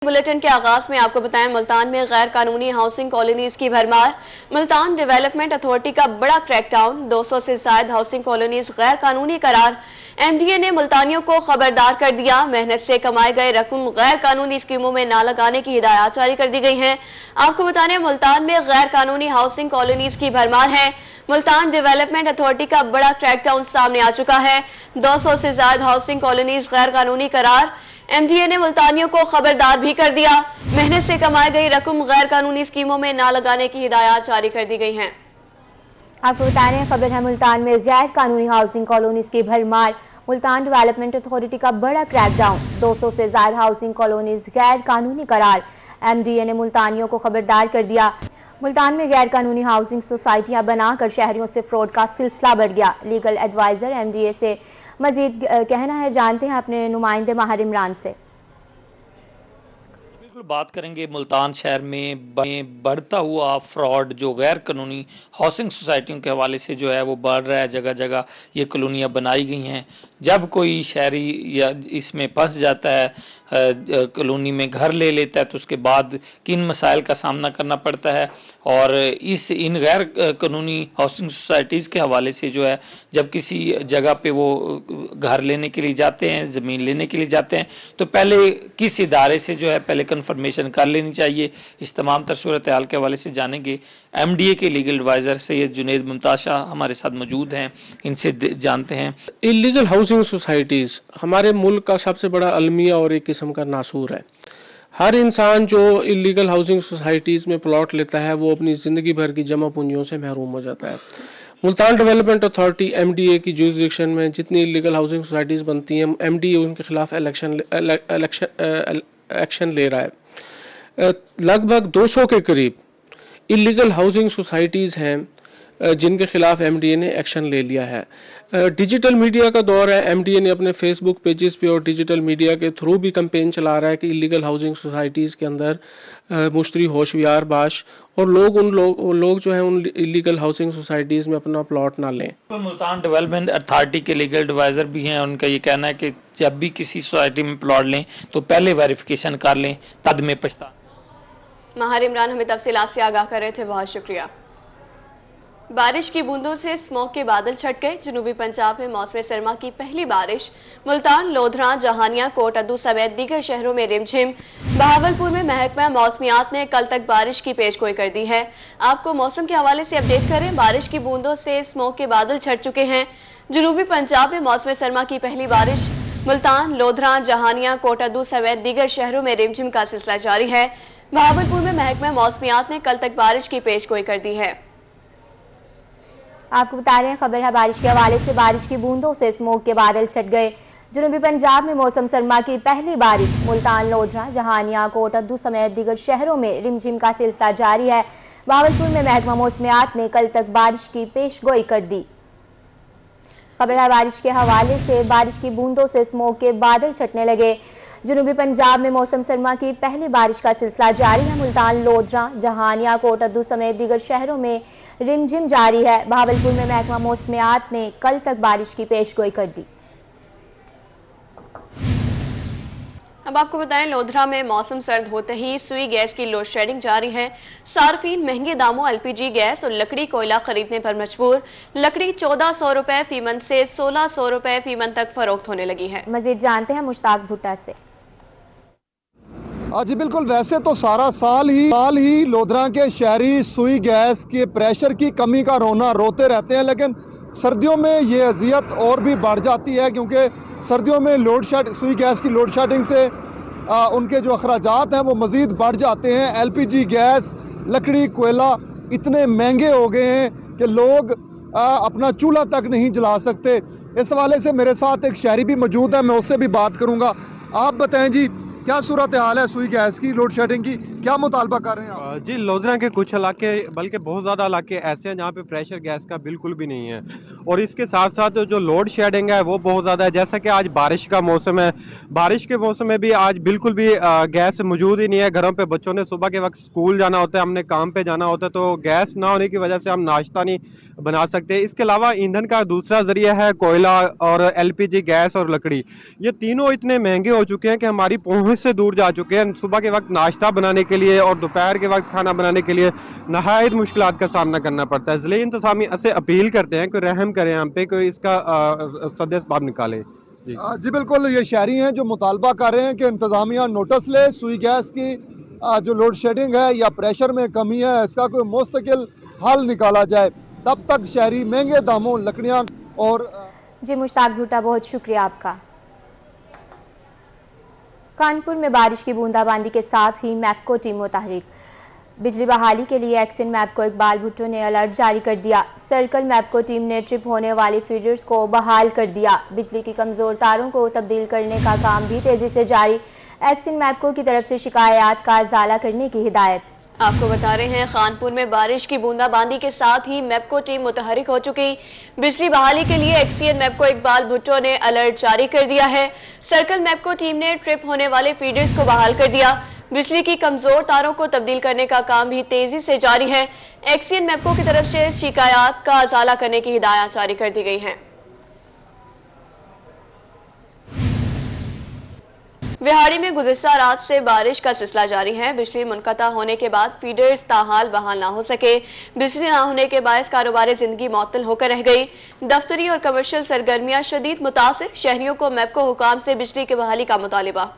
Bulletin के आगाज में आपको बताएं, मुल्तान में गैर कानूनी हाउसिंग कॉलोनीज की भरमार। मुल्तान डेवलपमेंट अथॉरिटी का बड़ा क्रैकडाउन, 200 से ज्यादा हाउसिंग कॉलोनीज गैर कानूनी करार। एमडीए ने मुल्तानियों को खबरदार कर दिया। मेहनत से कमाए गए रकम गैर कानूनी स्कीमों में ना लगाने की हिदायत जारी कर दी गई हैं। आपको बता दें, मुल्तान में गैर कानूनी हाउसिंग कॉलोनीज की भरमार है। मुल्तान डेवलपमेंट अथॉरिटी का बड़ा क्रैकडाउन सामने आ चुका है। 200 से ज्यादा हाउसिंग कॉलोनीज गैर कानूनी करार। एमडीए ने मुल्तानियों को खबरदार भी कर दिया। मेहनत से कमाई गई रकम गैर कानूनी स्कीमों में ना लगाने की हिदायत जारी कर दी गई हैं। आपको बता रहे हैं, खबर है मुल्तान में गैर कानूनी हाउसिंग कॉलोनीज की भरमार। मुल्तान डेवलपमेंट अथॉरिटी का बड़ा क्रैकडाउन, 200 से ज्यादा हाउसिंग कॉलोनीज गैर कानूनी करार। एमडीए ने मुल्तानियों को खबरदार कर दिया। मुल्तान में गैर कानूनी हाउसिंग सोसाइटियां बनाकर शहरियों से फ्रॉड का सिलसिला बढ़ गया। लीगल एडवाइजर एमडीए से मजीद कहना है, जानते हैं अपने नुमाइंदे माहिर इमरान से। बिल्कुल बात करेंगे मुल्तान शहर में बढ़ता हुआ फ्रॉड जो गैर कानूनी हाउसिंग सोसाइटियों के हवाले से जो है वो बढ़ रहा है। जगह जगह ये कॉलोनियाँ बनाई गई हैं। जब कोई शहरी या इसमें फंस जाता है, कॉलोनी में घर ले लेता है, तो उसके बाद किन मसाइल का सामना करना पड़ता है। और इन गैर कानूनी हाउसिंग सोसाइटीज़ के हवाले से जो है, जब किसी जगह पे वो घर लेने के लिए जाते हैं, ज़मीन लेने के लिए जाते हैं, तो पहले किस इदारे से जो है पहले कंफर्मेशन कर लेनी चाहिए। इस तमाम तर सूरत हाल के हवाले से जानेंगे। एमडीए के लीगल एडवाइज़र सैयद जुनेद मुमताज शाह हमारे साथ मौजूद हैं, इनसे जानते हैं। इलीगल हाउसिंग सोसाइटीज़ हमारे मुल्क का सबसे बड़ा अलमिया और एक किस्म का नासूर है। हर इंसान जो इलीगल हाउसिंग सोसाइटीज़ में प्लॉट लेता है वो अपनी ज़िंदगी भर की जमा पूंजियों से महरूम हो जाता है। मुल्तान डेवलपमेंट अथॉरिटी एमडीए की जुरिसडिक्शन में जितनी इलीगल हाउसिंग सोसाइटीज़ बनती हैं, एमडीए उनके खिलाफ एक्शन ले रहा है। लगभग 200 के करीब इलीगल हाउसिंग सोसाइटीज़ हैं जिनके खिलाफ एमडीए ने एक्शन ले लिया है। डिजिटल मीडिया का दौर है। एमडीए ने अपने फेसबुक पेजेस पे और डिजिटल मीडिया के थ्रू भी कैंपेन चला रहा है कि इलीगल हाउसिंग सोसाइटीज़ के अंदर मुश्तरी होशियार बाश और लोग जो हैं उन इलीगल हाउसिंग सोसाइटीज़ में अपना प्लॉट ना लें। मुल्तान डेवलपमेंट अथॉरिटी के लीगल एडवाइज़र भी हैं, उनका ये कहना है कि जब भी किसी सोसाइटी में प्लॉट लें तो पहले वेरिफिकेशन कर लें, तद में पछता। माहिर इमरान हमें तफसीलात से आगाह कर रहे थे, बहुत शुक्रिया। बारिश की बूंदों से स्मोक के बादल छट गए। जनूबी पंजाब में मौसम सरमा की पहली बारिश। मुल्तान, लोधरा, जहानिया, कोटअद्दू समेत दीगर शहरों में रिमझिम। बहावलपुर में महकमा मौसमियात ने कल तक बारिश की पेशगोई कर दी है। आपको मौसम के हवाले से अपडेट करें। बारिश की बूंदों से स्मोक के बादल छट चुके हैं। जनूबी पंजाब में मौसम सरमा की पहली बारिश। मुल्तान, लोधरा, जहानिया, कोटअद्दू समेत दीगर शहरों में रिमझिम का सिलसिला जारी है। बहावलपुर में महकमा मौसमियात ने कल तक बारिश की पेशगोई कर दी है। आपको बता रहे हैं, खबर है बारिश के हवाले से। बारिश की बूंदों से स्मोक के बादल छट गए। जनूबी पंजाब में मौसम सरमा की पहली बारिश। मुल्तान, लोधरा, जहानिया, कोटअद्दू समेत दीगर शहरों में रिमझिम का सिलसिला जारी है। बहावलपुर में महकमा मौसमियात ने कल तक बारिश की पेशगोई कर दी। खबर है बारिश के हवाले से। बारिश की बूंदों से स्मोक के बादल छटने लगे। जनूबी पंजाब में मौसम सरमा की पहली बारिश का सिलसिला जारी है। मुल्तान, लोधरा, जहानिया, कोटअद्दू समेत दीगर शहरों में रिमझिम जारी है। बहावलपुर में महकमा मौसमियात ने कल तक बारिश की पेशगोई कर दी। अब आपको बताएं, लोधरा में मौसम सर्द होते ही सुई गैस की लोड शेडिंग जारी है। सार्फिन महंगे दामों एलपीजी गैस और लकड़ी कोयला खरीदने पर मजबूर। लकड़ी 1400 रुपए फीमन से 1600 रुपए फीमन तक फरोख्त होने लगी है। मजीद जानते हैं मुश्ताक भुट्टा से। जी बिल्कुल, वैसे तो सारा साल ही लोधरा के शहरी सुई गैस के प्रेशर की कमी का रोते रहते हैं, लेकिन सर्दियों में ये अजियत और भी बढ़ जाती है, क्योंकि सर्दियों में सुई गैस की लोड शेडिंग से उनके जो अखराजात हैं वो मज़ीद बढ़ जाते हैं। एलपीजी गैस, लकड़ी, कोयला इतने महंगे हो गए हैं कि लोग अपना चूल्हा तक नहीं जला सकते। इस हवाले से मेरे साथ एक शहरी भी मौजूद है, मैं उससे भी बात करूँगा। आप बताएं जी, क्या सूरत हाल है सुई गैस की लोड शेडिंग की, क्या मुतालबा कर रहे हैं आप? जी, लोधरा के कुछ इलाके, बल्कि बहुत ज़्यादा इलाके ऐसे हैं जहाँ पे प्रेशर गैस का बिल्कुल भी नहीं है, और इसके साथ साथ जो लोड शेडिंग है वो बहुत ज़्यादा है। जैसा कि आज बारिश का मौसम है, बारिश के मौसम में भी आज बिल्कुल भी गैस मौजूद ही नहीं है। घरों पे बच्चों ने सुबह के वक्त स्कूल जाना होता है, हमने काम पे जाना होता है, तो गैस ना होने की वजह से हम नाश्ता नहीं बना सकते हैं। इसके अलावा ईंधन का दूसरा जरिया है कोयला और एलपीजी गैस और लकड़ी। ये तीनों इतने महंगे हो चुके हैं कि हमारी पहुंच से दूर जा चुके हैं। सुबह के वक्त नाश्ता बनाने के लिए और दोपहर के वक्त खाना बनाने के लिए नहायत मुश्किलात का सामना करना पड़ता है। ज़िले इंतज़ामिया से अपील करते हैं कि रहम करें हम पे, कोई इसका सद्देसबाब निकाले। जी बिल्कुल, ये शहरी हैं जो मुतालबा कर रहे हैं कि इंतज़ामिया नोटिस ले, सुई गैस की जो लोड शेडिंग है या प्रेशर में कमी है, इसका कोई मुस्तकिल हल निकाला जाए। तब तक शहरी महंगे दामों लकड़ियाँ और जी मुश्ताक भुट्टा, बहुत शुक्रिया आपका। कानपुर में बारिश की बूंदाबांदी के साथ ही मैपको टीम मुतहरिक। बिजली बहाली के लिए एक्शन मैपको इकबाल भुट्टो ने अलर्ट जारी कर दिया। सर्कल मैपको टीम ने ट्रिप होने वाली फीडर्स को बहाल कर दिया। बिजली की कमजोर तारों को तब्दील करने का काम भी तेजी से जारी। एक्शन मैपको की तरफ से शिकायत का इजाला करने की हिदायत। आपको बता रहे हैं, खानपुर में बारिश की बूंदाबांदी के साथ ही मैपको टीम मुतहरिक हो चुकी। बिजली बहाली के लिए एक्सीएन मैपको इकबाल भुट्टो ने अलर्ट जारी कर दिया है। सर्कल मैपको टीम ने ट्रिप होने वाले फीडर्स को बहाल कर दिया। बिजली की कमजोर तारों को तब्दील करने का काम भी तेजी से जारी है। एक्सीएन मैपको की तरफ से शिकायत का इजाला करने की हिदायत जारी कर दी गई है। बिहाड़ी में गुज़िश्ता रात से बारिश का सिलसिला जारी है। बिजली मुनक़ता होने के बाद फीडर्स ताहाल बहाल ना हो सके। बिजली ना होने के बायस कारोबारी जिंदगी मुअत्तल होकर रह गई। दफ्तरी और कमर्शियल सरगर्मियां शदीद मुतासिर। शहरियों को मैपको हुकाम से बिजली की बहाली का मुतालिबा।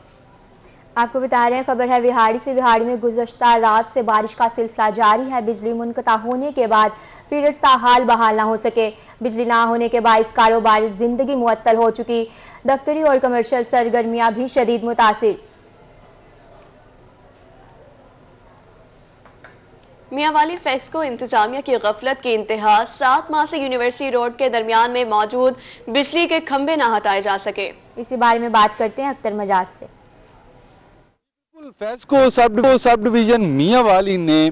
आपको बता रहे हैं, खबर है बिहाड़ी से। बिहाड़ी में गुज़श्ता रात से बारिश का सिलसिला जारी है। बिजली मुनक़ता होने के बाद फीडर्स ताहाल बहाल ना हो सके। बिजली ना होने के बायस कारोबारी जिंदगी मुअत्तल हो चुकी। दफ्तरी और कमर्शियल सरगर्मियां भी शदीद मुतासिर। मियांवाली फेस्को इंतजामिया की गफलत की इंतहा। 7 माह से यूनिवर्सिटी रोड के दरमियान में मौजूद बिजली के खंभे न हटाए जा सके। इसी बारे में बात करते हैं अख्तर मजाज से। फेस्को सब डिवीजन मियांवाली ने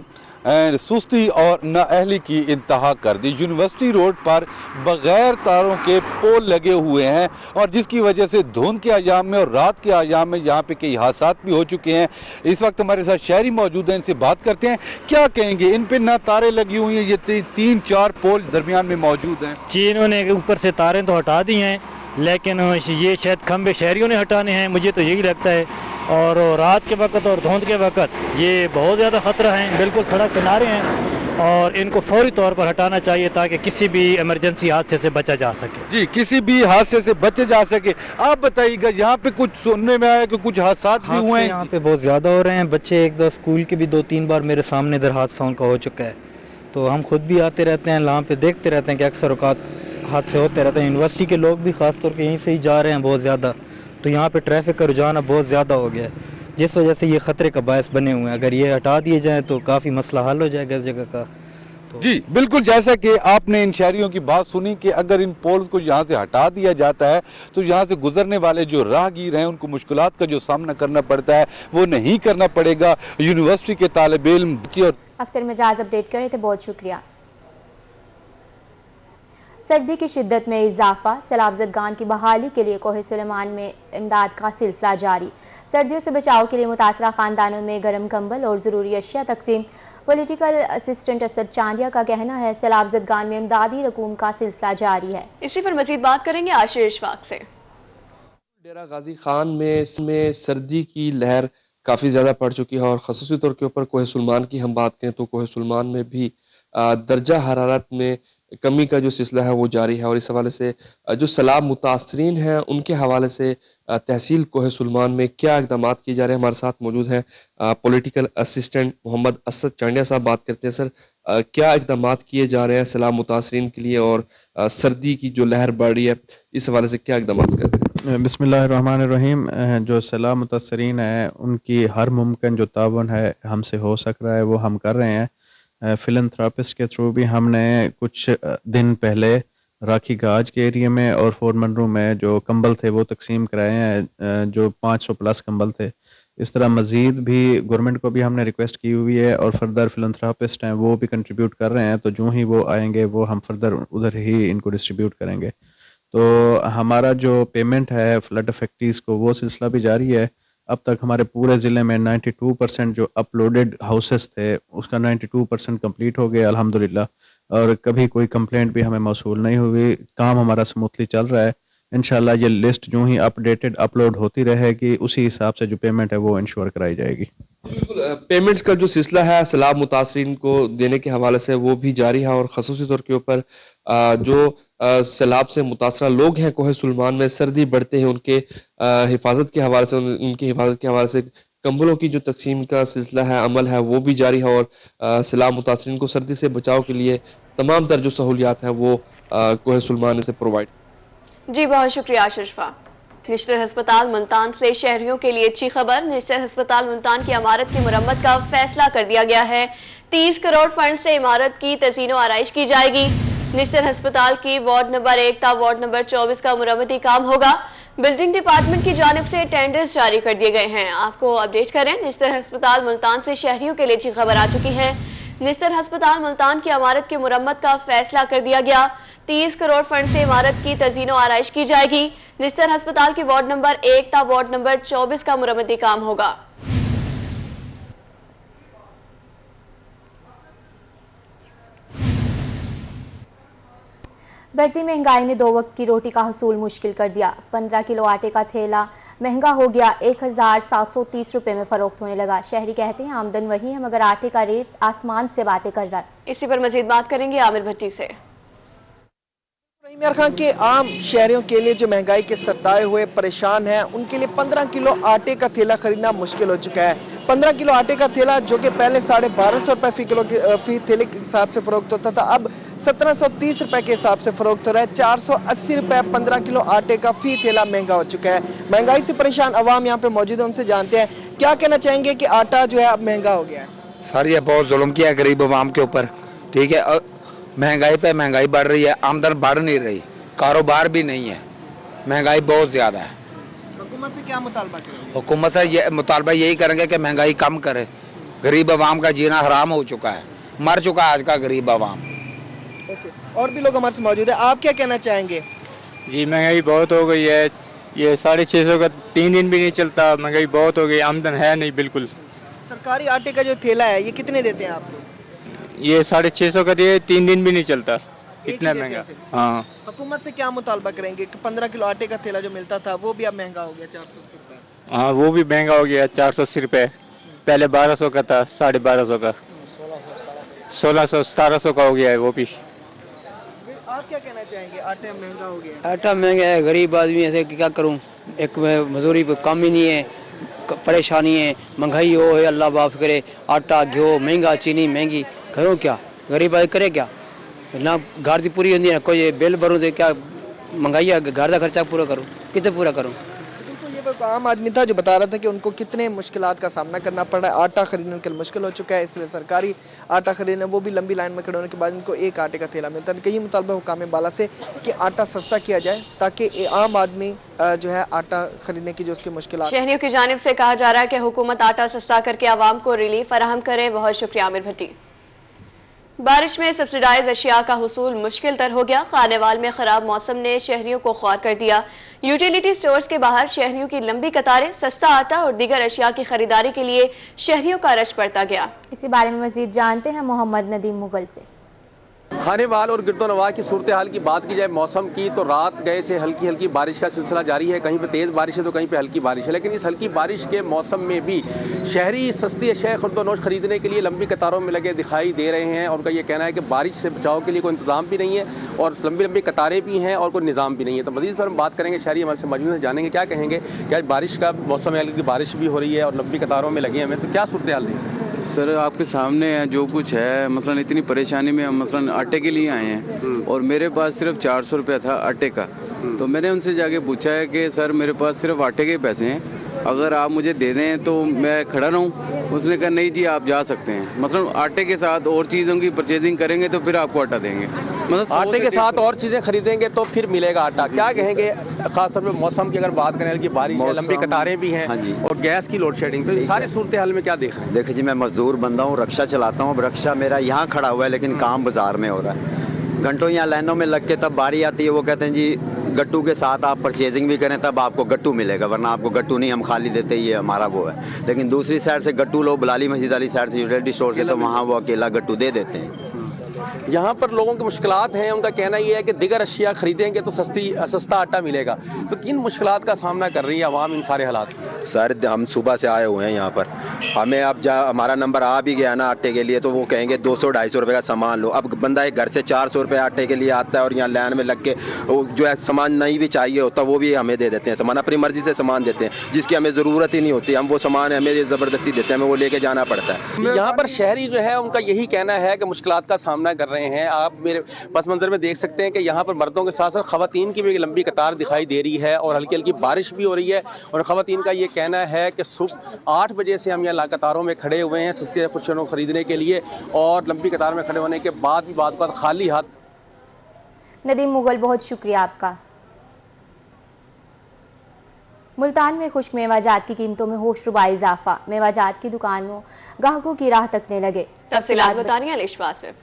सुस्ती और नाअहली की इंतहा कर दी। यूनिवर्सिटी रोड पर बगैर तारों के पोल लगे हुए हैं और जिसकी वजह से धुंध के अयाम में और रात के अयाम में यहाँ पे कई हादसात भी हो चुके हैं। इस वक्त हमारे साथ शहरी मौजूद हैं, इनसे बात करते हैं। क्या कहेंगे, इन पे ना तारे लगी हुई हैं, ये 3-4 पोल दरमियान में मौजूद हैं। जी, इन्होंने ऊपर से तारें तो हटा दी हैं, लेकिन ये शायद खंभे शहरियों ने हटाने हैं, मुझे तो यही लगता है। और रात के वक्त और धुंध के वक्त ये बहुत ज़्यादा ख़तरा है। बिल्कुल सड़क किनारे हैं और इनको फौरी तौर पर हटाना चाहिए ताकि किसी भी इमरजेंसी हादसे से बचा जा सके। जी, किसी भी हादसे से बचे जा सके। आप बताइएगा, यहाँ पे कुछ सुनने में आया कि कुछ हादसा भी हुए हैं? यहाँ पे बहुत ज़्यादा हो रहे हैं। बच्चे एक दो स्कूल के भी 2-3 बार मेरे सामने इधर हादसा उनका हो चुका है। तो हम खुद भी आते रहते हैं, यहाँ पे देखते रहते हैं कि अक्सर औकात हादसे होते रहते हैं। यूनिवर्सिटी के लोग भी खासतौर पर यहीं से ही जा रहे हैं बहुत ज़्यादा, तो यहाँ पे ट्रैफिक का रुझान अब बहुत ज़्यादा हो गया है, जिस वजह से ये खतरे का बायस बने हुए हैं। अगर ये हटा दिए जाएं तो काफ़ी मसला हल हो जाएगा इस जगह का। तो जी बिल्कुल, जैसा कि आपने इन शहरियों की बात सुनी कि अगर इन पोल्स को यहाँ से हटा दिया जाता है तो यहाँ से गुजरने वाले जो राहगीर हैं उनको मुश्किलात का जो सामना करना पड़ता है वो नहीं करना पड़ेगा। यूनिवर्सिटी के तालिब इल्म और अख्तर मिजाज अपडेट कर रहे थे, बहुत शुक्रिया। सर्दी की शिद्दत में इजाफा। सैलाबजदगान की बहाली के लिए कोहे सुलेमान में इमदाद का सिलसिला जारी। सर्दियों से बचाव के लिए मुतासरा खानदानों में गर्म कंबल और ज़रूरी अशिया तकसीम। पॉलिटिकल असिस्टेंट असद चांडिया का कहना है सैलाबजदगान में इमदादी रकूम का सिलसिला जारी है। इसी पर मजीद बात करेंगे आशिर इशफाक से। डेरा गाजी खान में सर्दी की लहर काफ़ी ज़्यादा पड़ चुकी है और ख़ुसूसी तौर के ऊपर कोहे सुलेमान की हम बात करें तो कोहे सुलेमान में भी दर्जा हरारत में कमी का जो सिलसिला है वो जारी है। और इस हवाले से जो सैलाब मुतासरीन हैं उनके हवाले से तहसील कोहे सुलेमान में क्या इक़दाम किए जा रहे हैं, हमारे साथ मौजूद हैं पॉलिटिकल असिस्टेंट मोहम्मद असद चांडिया साहब। बात करते हैं सर, क्या इक़दाम किए जा रहे हैं सैलाब मुतासरीन के लिए और सर्दी की जो लहर बढ़ रही है इस हवाले से क्या इक़दाम कर रहे हैं? बिस्मिल्लाहिर्रहमानिर्रहीम। जो सैलाब मुतासरीन है उनकी हर मुमकिन जो तावन है हमसे हो सक रहा है वो हम कर रहे हैं। फिलंथ्रापिस्ट के थ्रू भी हमने कुछ दिन पहले राखी गाज के एरिया में और फोरमनरू में जो कंबल थे वो तकसीम कराए हैं, जो 500 प्लस कंबल थे। इस तरह मज़ीद भी गवर्नमेंट को भी हमने रिक्वेस्ट की हुई है और फर्दर फिलंथ्रापिस्ट हैं वो भी कंट्रीब्यूट कर रहे हैं, तो जो ही वो आएंगे वो हम फर्दर उधर ही इनको डिस्ट्रीब्यूट करेंगे। तो हमारा जो पेमेंट है फ्लड अफेक्टीज़ को वो सिलसिला भी जारी है। अब तक हमारे पूरे ज़िले में 92% जो अपलोडेड हाउसेस थे उसका 92% कंप्लीट हो गया अल्हम्दुलिल्लाह। और कभी कोई कंप्लेंट भी हमें मौसूल नहीं हुई। काम हमारा स्मूथली चल रहा है। इंशाल्लाह ये लिस्ट जो ही अपडेटेड अपलोड होती रहेगी, उसी हिसाब से जो पेमेंट है वो इंश्योर कराई जाएगी। बिल्कुल, पेमेंट्स का जो सिलसिला है सैलाब मुतासरीन को देने के हवाले से वो भी जारी है, और ख़ुसूसी तौर के ऊपर जो सैलाब से मुतासरा लोग हैं कोहे सुलेमान में, सर्दी बढ़ते हैं उनके हिफाजत के हवाले से, उनकी हिफाजत के हवाले से कंबलों की जो तकसीम का सिलसिला है, अमल है, वो भी जारी है, और सैलाब मुतासरीन को सर्दी से बचाव के लिए तमाम तर जो सहूलियात हैं वो कोहे सुलेमान से प्रोवाइड। जी बहुत शुक्रिया अशरफा। निश्तर अस्पताल मुल्तान से शहरियों के लिए अच्छी खबर। निश्तर अस्पताल मुल्तान की इमारत की मुरम्मत का फैसला कर दिया गया है। 30 करोड़ फंड से इमारत की तज़ीनो आराइश की जाएगी। निश्तर अस्पताल की वार्ड नंबर 1 था वार्ड नंबर 24 का मुरम्मती काम होगा। बिल्डिंग डिपार्टमेंट की जानिब से टेंडर्स जारी कर दिए गए हैं। आपको अपडेट करें, निश्तर अस्पताल मुल्तान से शहरियों के लिए अच्छी खबर आ चुकी है। निश्तर अस्पताल मुल्तान की इमारत की मुरम्मत का फैसला कर दिया गया। 30 करोड़ फंड से इमारत की तज़ीनो आराइश की जाएगी। निश्तर अस्पताल की वार्ड नंबर 1 था वार्ड नंबर 24 का मुरम्मती काम होगा। बढ़ती महंगाई ने 2 वक्त की रोटी का हसूल मुश्किल कर दिया। 15 किलो आटे का थैला महंगा हो गया, 1730 रुपए में फरोख्त होने लगा। शहरी कहते हैं आमदन वही है मगर आटे का रेट आसमान से बातें कर रहा है। इसी पर मजीद बात करेंगे आमिर भट्टी से। इमरान खान के आम शहरियों के लिए जो महंगाई के सताए हुए परेशान हैं, उनके लिए 15 किलो आटे का थैला खरीदना मुश्किल हो चुका है। 15 किलो आटे का थैला जो कि पहले 1250 रुपए फी थैले के हिसाब से फरोख्त होता था, अब 1730 रुपए के हिसाब से फरोख्त हो रहा है। 480 रुपए 15 किलो आटे का फी थैला महंगा हो चुका है। महंगाई से परेशान अवाम यहाँ पे मौजूद है, उनसे जानते हैं क्या कहना चाहेंगे कि आटा जो है अब महंगा हो गया है। सर ये बहुत जुल्म किया है गरीब अवाम के ऊपर, ठीक है। और महंगाई पे महंगाई बढ़ रही है, आमदन बढ़ नहीं रही, कारोबार भी नहीं है, महंगाई बहुत ज्यादा है। हुकूमत से क्या मुतालबा करेंगे? हुकूमत से ये मुतालबा यही करेंगे कि महंगाई कम करे। गरीब अवाम का जीना हराम हो चुका है, मर चुका है आज का गरीब अवाम। और भी लोग हमारे से मौजूद है, आप क्या कहना चाहेंगे? जी महंगाई बहुत हो गई है, ये 650 का 3 दिन भी नहीं चलता, महंगाई बहुत हो गई, आमदन है नहीं बिल्कुल। सरकारी आटे का जो थैला है ये कितने देते हैं आपको? ये 650 का दिए, 3 दिन भी नहीं चलता, इतना महंगा। हाँ, हुकूमत से क्या मुतालबा करेंगे कि 15 किलो आटे का थैला जो मिलता था वो भी अब महंगा हो गया 480 रुपए। हाँ वो भी महंगा हो गया 480 रुपए, पहले 1200 का था, 1250 का, 1600 1700 का हो गया है वो भी। आप क्या कहना चाहेंगे? आटा महंगा हो गया। आटा महंगा है, गरीब आदमी ऐसे क्या करूं, एक मजदूरी पे काम ही नहीं है, परेशानी है, महंगाई हो है, अल्लाह माफ करे। आटा घ्यो महंगा, चीनी महंगी, करूँ क्या, गरीब आदमी करे क्या, ना घर की पूरी होती है, कोई बिल भरूँ तो क्या महंगाई है, घर का खर्चा पूरा करूँ, कितने पूरा करूँ। बिल्कुल, ये वो आम आदमी था जो बता रहा था कि उनको कितने मुश्किलात का सामना करना पड़ रहा है। आटा खरीदने के लिए मुश्किल हो चुका है, इसलिए सरकारी आटा खरीदने वो भी लंबी लाइन में खड़े होने के बाद इनको एक आटे का थैला मिलता है। कई मुतालबा हुकाम बाला से कि आटा सस्ता किया जाए ताकि आम आदमी जो है आटा खरीदने की जो उसकी मुश्किलात। शहरियों की जानिब से कहा जा रहा है कि हुकूमत आटा सस्ता करके आवाम को रिलीफ फराहम करे। बहुत शुक्रिया आमिर भट्टी। बारिश में सब्सिडाइज अशिया का हुसूल मुश्किल तर हो गया। खानेवाल में खराब मौसम ने शहरियों को ख्वार कर दिया। यूटिलिटी स्टोर्स के बाहर शहरियों की लंबी कतारें, सस्ता आटा और दीगर अशिया की खरीदारी के लिए शहरियों का रश पड़ता गया। इसी बारे में मजीद जानते हैं मोहम्मद नदीम मुगल से। खानेवाल और गिरदोनवा की सूरत हाल की बात की जाए मौसम की, तो रात गए से हल्की हल्की बारिश का सिलसिला जारी है। कहीं पे तेज़ बारिश है तो कहीं पे हल्की बारिश है, लेकिन इस हल्की बारिश के मौसम में भी शहरी सस्ती अशिया खुर्दोनोश खरीदने के लिए लंबी कतारों में लगे दिखाई दे रहे हैं। उनका ये कहना है कि बारिश से बचाव के लिए कोई इंतजाम भी नहीं है और लंबी लंबी कतारें भी हैं और कोई निज़ाम भी नहीं है। तो मज़ीद पर हम बात करेंगे, शहरी हमारे से मौजूद हैं, जानेंगे क्या कहेंगे कि आज बारिश का मौसम है, हल्की बारिश भी हो रही है और लंबी कतारों में लगे हमें, तो क्या सूरत हाल है? सर आपके सामने है जो कुछ है, मतलब इतनी परेशानी में हम मतलब आटे के लिए आए हैं और मेरे पास सिर्फ 400 रुपया था आटे का। तो मैंने उनसे जाके पूछा है कि सर मेरे पास सिर्फ आटे के पैसे हैं, अगर आप मुझे दे दें तो मैं खड़ा रहूं। उसने कहा नहीं जी आप जा सकते हैं, मतलब आटे के साथ और चीज़ों की परचेजिंग करेंगे तो फिर आपको आटा देंगे, मतलब आटे के साथ और चीज़ें खरीदेंगे तो फिर मिलेगा आटा। क्या कहेंगे खासतौर पर मौसम की अगर बात करें कि बारिश है, लंबी कतारें भी हैं और गैस की लोड शेडिंग, तो सारी सूरत हाल में क्या देख रहे हैं? देखिए जी, मैं मजदूर बंदा हूँ, रक्षा चलाता हूँ। रक्षा मेरा यहाँ खड़ा हुआ है लेकिन काम बाजार में हो रहा है। घंटों यहाँ लाइनों में लग के तब बारी आती है, वो कहते हैं जी गट्टू के साथ आप परचेजिंग भी करें तब आपको गट्टू मिलेगा, वरना आपको गट्टू नहीं, हम खाली देते, ये हमारा वो है। लेकिन दूसरी साइड से गट्टू लोग बलाली मस्जिद वाली साइड से यूटिलिटी स्टोर से, तो वहाँ वो अकेला गट्टू दे देते हैं। यहाँ पर लोगों की मुश्किलात हैं, उनका कहना ये है कि दिगर अशिया खरीदेंगे तो सस्ता आटा मिलेगा। तो किन मुश्किलात का सामना कर रही है आवाम इन सारे हालात? सर हम सुबह से आए हुए हैं यहाँ पर, हमें अब हमारा नंबर आ भी गया ना आटे के लिए, तो वो कहेंगे 200-250 रुपये का सामान लो। अब बंदा एक घर से 400 रुपये आटे के लिए आता है और यहाँ लाइन में लग के जो है सामान नहीं भी चाहिए होता वो भी हमें दे देते हैं। सामान अपनी मर्जी से सामान देते हैं जिसकी हमें ज़रूरत ही नहीं होती, हम वो सामान हमें ज़बरदस्ती देते हैं, हमें वो लेके जाना पड़ता है। यहाँ पर शहरी जो है उनका यही कहना है कि मुश्किलात का सामना कर रहे हैं। आप मेरे पस मंजर में देख सकते हैं कि यहाँ पर मर्दों के साथ साथ खवातीन की भी लंबी कतार दिखाई दे रही है और हल्की हल्की बारिश भी हो रही है। और खवातीन का ये कहना है कि सुबह 8 बजे से हम यहाँ कतारों में खड़े हुए हैं सस्ते कुशनों खरीदने के लिए, और लंबी कतार में खड़े होने के बाद भी बात खाली हाथ। नदीम मुगल, बहुत शुक्रिया आपका। मुल्तान में खुश्क मेवाजात की कीमतों में होशरुबा इजाफा, मेवाजात की दुकानों ग्राहकों की राह तकने लगे। तफसीलात बता रही हैं अलिशा सिर्फ।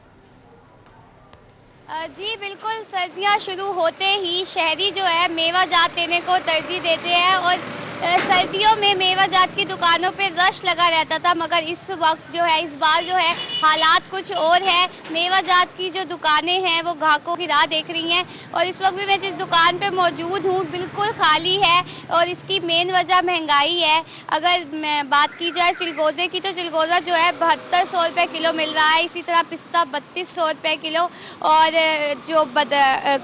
जी बिल्कुल, सर्दियां शुरू होते ही शहरी जो है मेवा जात लेने को तरजीह देते हैं और सर्दियों में मेवा जात की दुकानों पे रश लगा रहता था, मगर इस वक्त जो है इस बार जो है हालात कुछ और है। मेवा जात की जो दुकानें हैं वो ग्राहकों की राह देख रही हैं और इस वक्त भी मैं जिस दुकान पे मौजूद हूँ बिल्कुल खाली है और इसकी मेन वजह महंगाई है। अगर मैं बात की जाए चिलगोज़े की तो चिलगोज़ा जो है 7200 रुपये किलो मिल रहा है, इसी तरह पिस्ता 3200 रुपये किलो और जो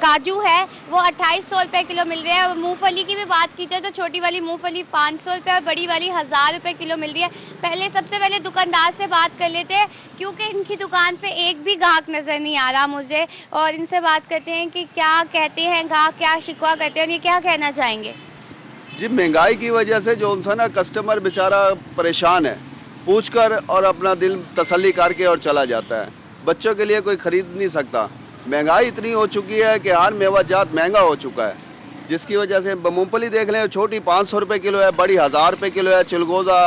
काजू है वो 2800 रुपये किलो मिल रहे हैं। और मूंगफली की भी बात की जाए तो छोटी वाली मूंगफली 500 रुपये और बड़ी वाली 1000 रुपये किलो मिल रही है। सबसे पहले दुकानदार से बात कर लेते हैं क्योंकि इनकी दुकान पे एक भी ग्राहक नजर नहीं आ रहा मुझे, और इनसे बात करते हैं कि क्या कहते हैं ग्राहक, क्या शिकवा करते हैं और ये क्या कहना चाहेंगे। जी महंगाई की वजह से जो उनसे ना कस्टमर बेचारा परेशान है, पूछकर और अपना दिल तसल्ली करके और चला जाता है। बच्चों के लिए कोई खरीद नहीं सकता, महंगाई इतनी हो चुकी है कि हर मेवा जात महंगा हो चुका है, जिसकी वजह से मूंगफली देख लें छोटी 500 रुपये किलो है, बड़ी 1000 रुपये किलो है, चिलगोज़ा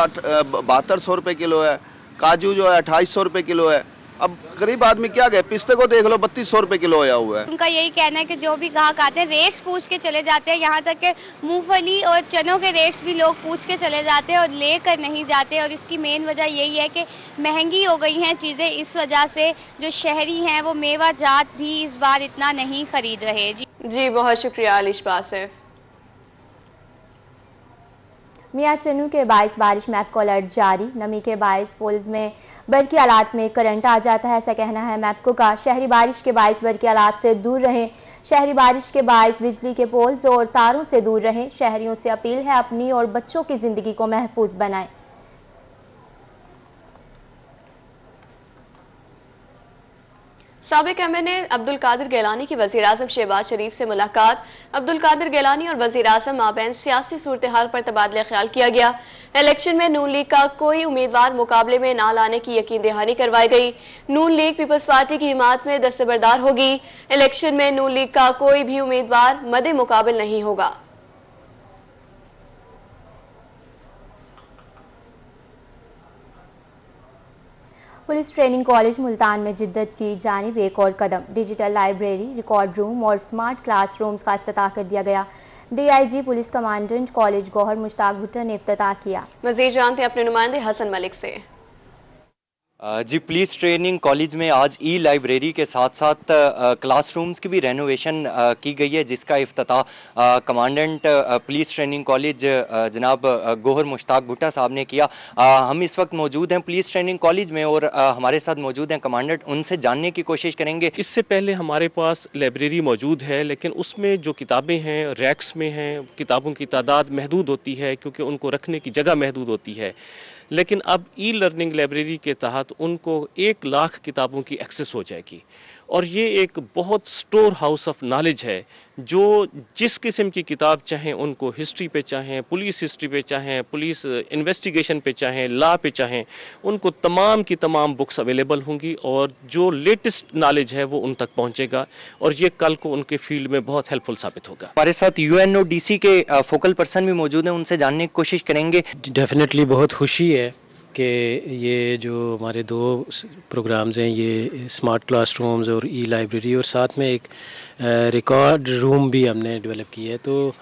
7200 रुपये किलो है, काजू जो है 2800 रुपये किलो है। अब गरीब आदमी क्या कहे, पिस्ते को देख लो 3200 रुपये किलो होया हुआ है। उनका यही कहना है कि जो भी ग्राहक आते हैं रेट्स पूछ के चले जाते हैं, यहाँ तक कि मूंगफली और चनों के रेट्स भी लोग पूछ के चले जाते हैं और लेकर नहीं जाते। और इसकी मेन वजह यही है कि महंगी हो गई हैं चीज़ें, इस वजह से जो शहरी हैं वो मेवा जात भी इस बार इतना नहीं खरीद रहे। जी बहुत शुक्रिया अलिशा सिर्फ। मियां चन्नू के बायस बारिश मैप्को अलर्ट जारी, नमी के बायस पोल्स में बरकी आलात में करंट आ जाता है, ऐसा कहना है मैप्को का। शहरी बारिश के बायस बरकी आलात से दूर रहें, शहरी बारिश के बायस बिजली के पोल्स और तारों से दूर रहें। शहरियों से अपील है अपनी और बच्चों की जिंदगी को महफूज बनाएं। साबिक एमएनए अब्दुल कादिर गैलानी की वजीर आजम शहबाज शरीफ से मुलाकात। अब्दुल कादिर गैलानी और वजीर आजम माबैन सियासी सूरत हाल पर तबादला ख्याल किया गया। इलेक्शन में नून लीग का कोई उम्मीदवार मुकाबले में ना लाने की यकीन दहानी करवाई गई। नून लीग पीपल्स पार्टी की हिमायत में दस्तबरदार होगी। इलेक्शन में नून लीग का कोई भी उम्मीदवार मदे मुकाबिल नहीं होगा। पुलिस ट्रेनिंग कॉलेज मुल्तान में जिद्दत की जानिब एक और कदम, डिजिटल लाइब्रेरी, रिकॉर्ड रूम और स्मार्ट क्लास रूम्स का इफ्तिताह कर दिया गया। DIG police commandant college Gauhar Mushtaq Bhutto ने इफ्तिताह किया। मजीद जानते हैं अपने नुमाइंदे हसन मलिक से। जी पुलिस ट्रेनिंग कॉलेज में आज ई लाइब्रेरी के साथ साथ क्लासरूम्स की भी रेनोवेशन की गई है, जिसका इफ्तिताह कमांडेंट पुलिस ट्रेनिंग कॉलेज जनाब गौहर मुश्ताक भुट्टा साहब ने किया। हम इस वक्त मौजूद हैं पुलिस ट्रेनिंग कॉलेज में और हमारे साथ मौजूद हैं कमांडेंट, उनसे जानने की कोशिश करेंगे। इससे पहले हमारे पास लाइब्रेरी मौजूद है, लेकिन उसमें जो किताबें हैं रैक्स में हैं, किताबों की तादाद महदूद होती है क्योंकि उनको रखने की जगह महदूद होती है। लेकिन अब ई लर्निंग लाइब्रेरी के तहत उनको 1 लाख किताबों की एक्सेस हो जाएगी और ये एक बहुत स्टोर हाउस ऑफ नॉलेज है। जो जिस किस्म की किताब चाहें, उनको हिस्ट्री पे चाहें, पुलिस हिस्ट्री पे चाहें, पुलिस इन्वेस्टिगेशन पे चाहें, लॉ पे चाहें, उनको तमाम की तमाम बुक्स अवेलेबल होंगी और जो लेटेस्ट नॉलेज है वो उन तक पहुंचेगा और ये कल को उनके फील्ड में बहुत हेल्पफुल साबित होगा। हमारे साथ यूएनओडीसी के फोकल पर्सन भी मौजूद हैं, उनसे जानने की कोशिश करेंगे। डेफिनेटली बहुत खुशी है कि ये जो हमारे 2 प्रोग्राम्स हैं, ये स्मार्ट क्लासरूम्स और ई लाइब्रेरी और साथ में एक रिकॉर्ड रूम भी हमने डेवलप की है, तो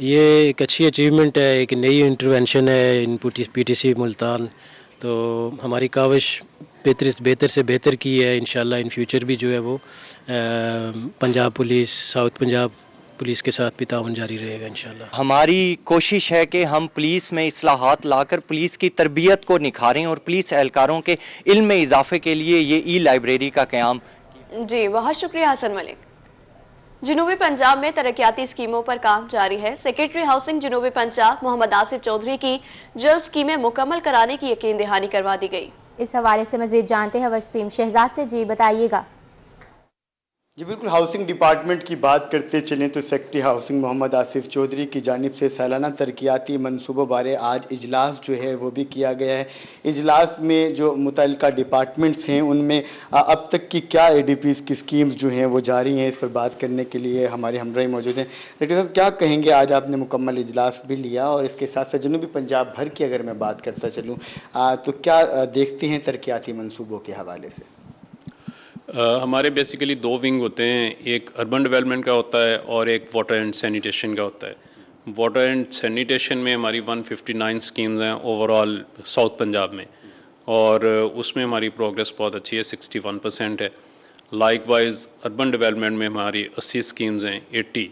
ये एक अच्छी अचीवमेंट है, एक नई इंटरवेंशन है इन पीटीसी मुल्तान। तो हमारी काविश बेहतर से बेहतर की है। इंशाल्लाह इन फ्यूचर भी जो है वो Punjab police, south Punjab police के साथ भी ताउन जारी रहेगा इंशाल्लाह। हमारी कोशिश है कि हम पुलिस में इस्लाहात लाकर पुलिस की तरबियत को निखारें और पुलिस एहलकारों के इल्म में इजाफे के लिए ये ई लाइब्रेरी का क़याम। जी बहुत शुक्रिया हसन मलिक। जनूबी पंजाब में तरक्याती स्कीमों पर काम जारी है। सेक्रेटरी हाउसिंग जनूबी पंजाब मोहम्मद आसिफ चौधरी की जल्द स्कीमें मुकम्मल कराने की यकीन दहानी करवा दी गई। इस हवाले से मजीद जानते हैं वसीम शहजाद से। जी बताइएगा। जी बिल्कुल, हाउसिंग डिपार्टमेंट की बात करते चलें तो सेक्रेटरी हाउसिंग मोहम्मद आसिफ चौधरी की जानिब से सालाना तरक्याती मनसूबों बारे आज इजलास जो है वो भी किया गया है। इजलास में जो मुतल्लिका डिपार्टमेंट्स हैं उनमें अब तक की क्या ADPs की स्कीम्स जो हैं वो जारी हैं, इस पर बात करने के लिए हमारे हमराही मौजूद हैं। सेक्रेटरी साहब क्या कहेंगे, आज आपने मुकम्मल इजलास भी लिया और इसके साथ साथ जनूबी पंजाब भर की अगर मैं बात करता चलूँ तो क्या देखते हैं तरक्याती मनसूबों के हवाले से? हमारे बेसिकली दो विंग होते हैं, एक अर्बन डेवलपमेंट का होता है और एक वाटर एंड सैनिटेशन का होता है। वाटर एंड सैनिटेशन में हमारी 159 स्कीम्स हैं ओवरऑल साउथ पंजाब में और उसमें हमारी प्रोग्रेस बहुत अच्छी है, 61% है। लाइकवाइज अर्बन डेवलपमेंट में हमारी 80 स्कीम्स हैं, 80,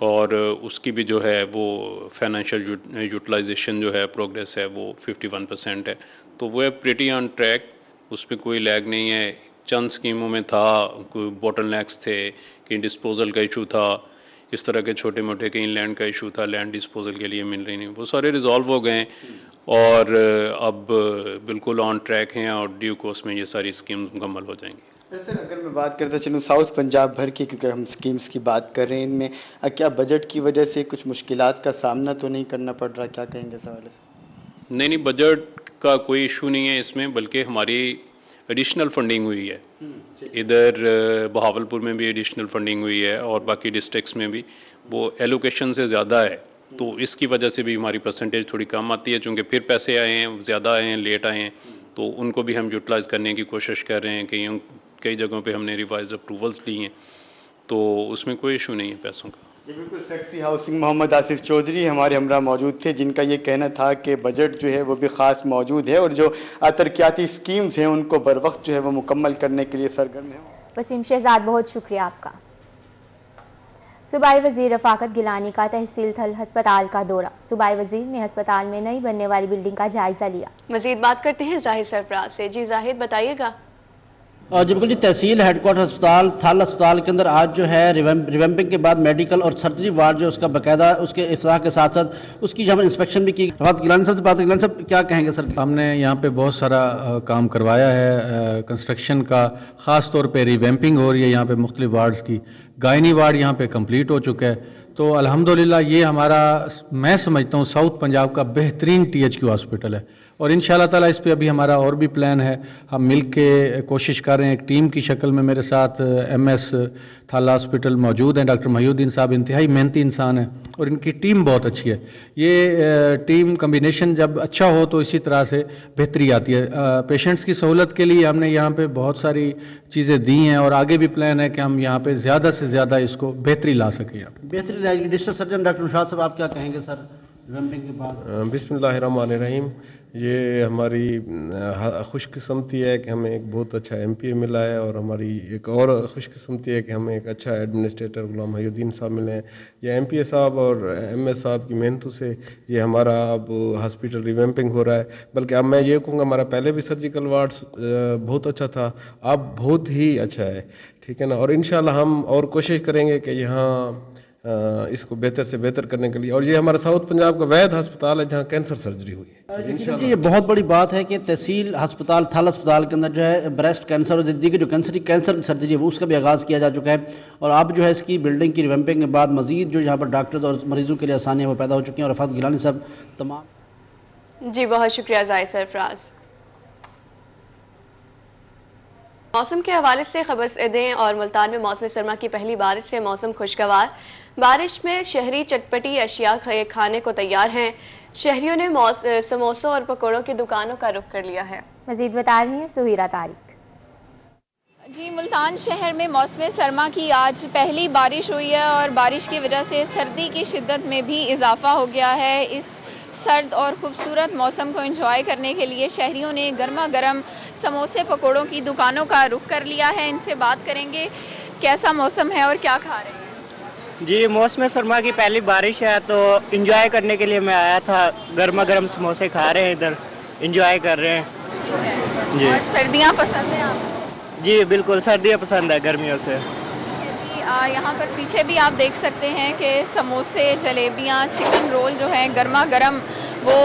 और उसकी भी जो है वो फाइनेंशियल यूटिलाइजेशन जो है प्रोग्रेस है वो 51% है। तो वो है प्रिटी ऑन ट्रैक, उसमें कोई लैग नहीं है। चंद स्कीमों में था, कोई बॉटलनेक्स थे, कहीं डिस्पोजल का इशू था, इस तरह के छोटे मोटे कहीं लैंड का इशू था, लैंड डिस्पोजल के लिए मिल रही नहीं, वो सारे रिजॉल्व हो गए और अब बिल्कुल ऑन ट्रैक हैं और ड्यू कोर्स में ये सारी स्कीम्स मुकम्मल हो जाएंगी। सर अगर मैं बात करता चलूँ साउथ पंजाब भर की, क्योंकि हम स्कीम्स की बात कर रहे हैं, इनमें क्या बजट की वजह से कुछ मुश्किलात का सामना तो नहीं करना पड़ रहा, क्या कहेंगे इस हवाले से? नहीं, बजट का कोई इशू नहीं है इसमें, बल्कि हमारी एडिशनल फंडिंग हुई है। इधर बहावलपुर में भी एडिशनल फंडिंग हुई है और बाकी डिस्ट्रिक्ट्स में भी वो एलोकेशन से ज़्यादा है, तो इसकी वजह से भी हमारी परसेंटेज थोड़ी कम आती है। चूँकि फिर पैसे आए हैं, ज़्यादा आए हैं, लेट आए हैं, तो उनको भी हम यूटिलाइज करने की कोशिश कर रहे हैं। कई जगहों पे हमने रिवाइज अप्रूवल्स ली हैं, तो उसमें कोई इशू नहीं है पैसों का। बिल्कुल, सेक्रेटरी हाउसिंग मोहम्मद आसिफ चौधरी हमारे हमरा मौजूद थे, जिनका ये कहना था कि बजट जो है वो भी ख़ास मौजूद है और जो तरक्याती स्कीम्स हैं उनको बर वक्त जो है वो मुकम्मल करने के लिए सरगर्म है। वसीम शहजाद बहुत शुक्रिया आपका। सूबाई वजीर रफाकत गिलानी का तहसील थल अस्पताल का दौरा। सूबाई वजीर ने अस्पताल में नई बनने वाली बिल्डिंग का जायजा लिया। मजीद बात करते हैं जाहिद सरफराज से। जी जाहिद बताइएगा। जी बिल्कुल जी, तहसील हेडक्वार्टर अस्पताल थल अस्पताल के अंदर आज जो है रिवैम्पिंग के बाद मेडिकल और सर्जरी वार्ड जो उसका बाकायदा उसके इफ्ताह के साथ साथ उसकी जो हमने इंस्पेक्शन भी की। गिलानी साहब से बात, गिलानी साहब क्या कहेंगे सर? हमने यहाँ पे बहुत सारा काम करवाया है कंस्ट्रक्शन का, ख़ास तौर पे रिवैम्पिंग हो रही है यहाँ पे मुख्तलिफ वार्ड्स की। गायनी वार्ड यहाँ पे कंप्लीट हो चुका है, तो अल्हम्दुलिल्लाह ये हमारा, मैं समझता हूँ साउथ पंजाब का बेहतरीन THQ हॉस्पिटल है और इंशाअल्लाह ताला इस पे अभी हमारा और भी प्लान है। हम मिल के कोशिश कर रहे हैं, एक टीम की शक्ल में मेरे साथ MS थाला हॉस्पिटल मौजूद हैं, डॉक्टर महिउद्दीन साहब इंतहाई मेहनती इंसान हैं और इनकी टीम बहुत अच्छी है। ये टीम कम्बिनेशन जब अच्छा हो तो इसी तरह से बेहतरी आती है। पेशेंट्स की सहूलत के लिए हमने यहाँ पे बहुत सारी चीज़ें दी हैं और आगे भी प्लान है कि हम यहाँ पे ज़्यादा से ज़्यादा इसको बेहतरी ला सकें। बेहतरी लाएगी। डिस्ट्रिक्ट सर्जन डॉक्टर निशात साहब आप क्या कहेंगे सर रिवैम्पिंग के बाद? बिस्मिल्लाहिर्रहमानिर्रहीम। ये हमारी खुशकिस्मती है कि हमें एक बहुत अच्छा MPA मिला है और हमारी एक और खुशकिस्मती है कि हमें एक अच्छा एडमिनिस्ट्रेटर गुलाम महिउद्दीन साहब मिले हैं। ये MPA साहब और MS साहब की मेहनतों से ये हमारा अब हॉस्पिटल रिवैम्पिंग हो रहा है। बल्कि अब मैं ये कहूँगा हमारा पहले भी सर्जिकल वार्ड्स बहुत अच्छा था, अब बहुत ही अच्छा है, ठीक है ना। और इंशाल्लाह हम और कोशिश करेंगे कि यहाँ इसको बेहतर से बेहतर करने के लिए, और ये हमारा साउथ पंजाब का वैध अस्पताल है जहाँ कैंसर सर्जरी हुई है। ये बहुत बड़ी बात है कि तहसील अस्पताल थल अस्पताल के अंदर जो है ब्रेस्ट कैंसर और दिद्दी की जो कैंसर सर्जरी है वो उसका भी आगाज़ किया जा चुका है और अब जो है इसकी बिल्डिंग की रिवैम्पिंग के बाद मजीद जो यहाँ पर डॉक्टर्स और मरीजों के लिए आसानियाँ वो पैदा हो चुकी हैं। और रफात गिलानी साहब तमाम। जी बहुत शुक्रिया जाहिद सरफराज। मौसम के हवाले से खबर दें और मुल्तान में मौसम सरमा की पहली बारिश से मौसम खुशगवार। बारिश में शहरी चटपटी अशिया खाने को तैयार हैं। शहरियों ने समोसों और पकौड़ों की दुकानों का रुख कर लिया है। मजीद बता रही हैं सुहीरा तारिक। जी, मुल्तान शहर में मौसम सरमा की आज पहली बारिश हुई है और बारिश की वजह से सर्दी की शिद्दत में भी इजाफा हो गया है। इस सर्द और खूबसूरत मौसम को एंजॉय करने के लिए शहरियों ने गर्मा गर्म समोसे पकोड़ों की दुकानों का रुख कर लिया है। इनसे बात करेंगे कैसा मौसम है और क्या खा रहे हैं। जी, मौसम सरमा की पहली बारिश है तो एंजॉय करने के लिए मैं आया था। गर्मा गर्म समोसे खा रहे हैं, इधर एंजॉय कर रहे हैं जी। और सर्दियाँ पसंद हैं आपको? जी बिल्कुल, सर्दियाँ पसंद है गर्मियों से। यहाँ पर पीछे भी आप देख सकते हैं कि समोसे, जलेबियाँ, चिकन रोल जो है गर्मा गर्म वो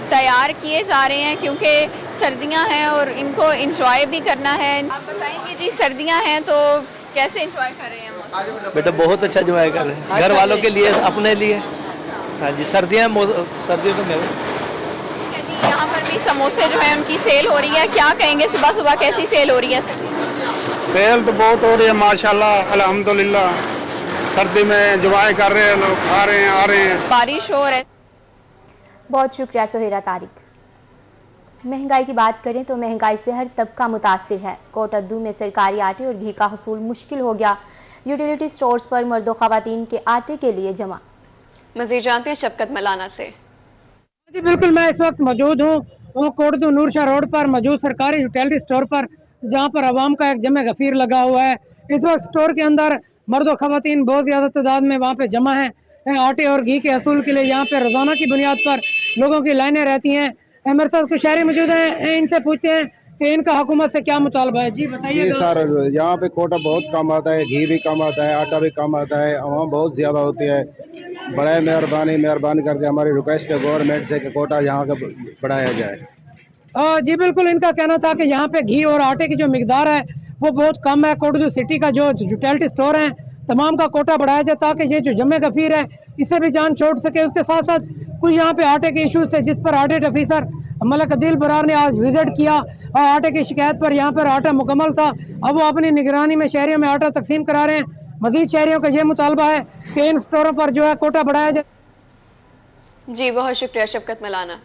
तैयार किए जा रहे हैं क्योंकि सर्दियाँ हैं और इनको एंजॉय भी करना है। आप बताएंगे जी, सर्दियाँ हैं तो कैसे एंजॉय कर रहे हैं? बेटा बहुत अच्छा एंजॉय कर रहे हैं, घर वालों के लिए, अपने लिए। हाँ जी, सर्दियों में यहाँ पर भी समोसे जो है उनकी सेल हो रही है। क्या कहेंगे, सुबह सुबह कैसी सेल हो रही है? सेल तो बहुत हो रही है माशाल्लाह, अल्हम्दुलिल्लाह। सर्दी में एंजॉय कर रहे हैं लोग, खा रहे हैं, आ रहे हैं। बारिश हो रही है। बहुत शुक्रिया सोहेरा तारिक। महंगाई की बात करें तो महंगाई से हर तबका मुतासिर है। कोटद्दू में सरकारी आटे और घी का हसूल मुश्किल हो गया। यूटिलिटी स्टोर्स पर मर्द और खवातीन के आटे के लिए जमा। मजीद जानते हैं शफकत मलाना से। जी बिल्कुल, मैं इस वक्त मौजूद हूँ कोटद्दू नूरशाह रोड पर मौजूद सरकारी यूटिलिटी स्टोर पर, जहाँ पर आवाम का एक जमे गफीर लगा हुआ है। इस वक्त स्टोर के अंदर मर्द और खवातीन बहुत ज़्यादा तादाद में वहाँ पे जमा हैं। आटे और घी के हसूल के लिए यहाँ पे रोज़ाना की बुनियाद पर लोगों की लाइनें रहती हैं। मेरे साथ कुछ शहरी मौजूद हैं, इनसे पूछते हैं कि इनका हुकूमत से क्या मुतालबा है। जी बताइए। जी सर, यहाँ पे कोटा बहुत कम आता है, घी भी कम आता है, आटा भी कम आता है, आवाम बहुत ज़्यादा होती है। बड़े मेहरबानी करके हमारी रिक्वेस्ट है गवर्नमेंट से कि कोटा यहाँ का बढ़ाया जाए। जी बिल्कुल, इनका कहना था कि यहाँ पे घी और आटे की जो मिकदार है वो बहुत कम है। कोटद्दू सिटी का जो यूटिलिटी स्टोर है तमाम का कोटा बढ़ाया जाए ताकि ये जो जमे गफीर है इसे भी जान छोड़ सके। उसके साथ साथ कुछ यहाँ पे आटे के इशूज थे जिस पर आडिट ऑफिसर मलक अदील बरार ने आज विजिट किया और आटे की शिकायत पर यहाँ पर आटा मुकम्मल था। अब वो अपनी निगरानी में शहरियों में आटा तकसीम करा रहे हैं। मजीद शहरियों का ये मुतालबा है कि इन स्टोरों पर जो है कोटा बढ़ाया जाए। जी बहुत शुक्रिया शफकत मलाना।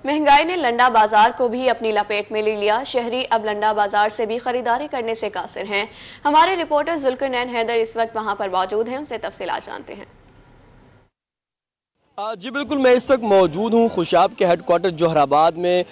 महंगाई ने लंडा बाजार को भी अपनी लपेट में ले लिया। शहरी अब लंडा बाजार से भी खरीदारी करने से कासिर हैं। हमारे रिपोर्टर जुल्करनैन हैदर इस वक्त वहां पर मौजूद हैं, उनसे तफसीलात जानते हैं। जी बिल्कुल, मैं इस वक्त मौजूद हूँ खुशाब के हेडक्वार्टर जोहराबाद में,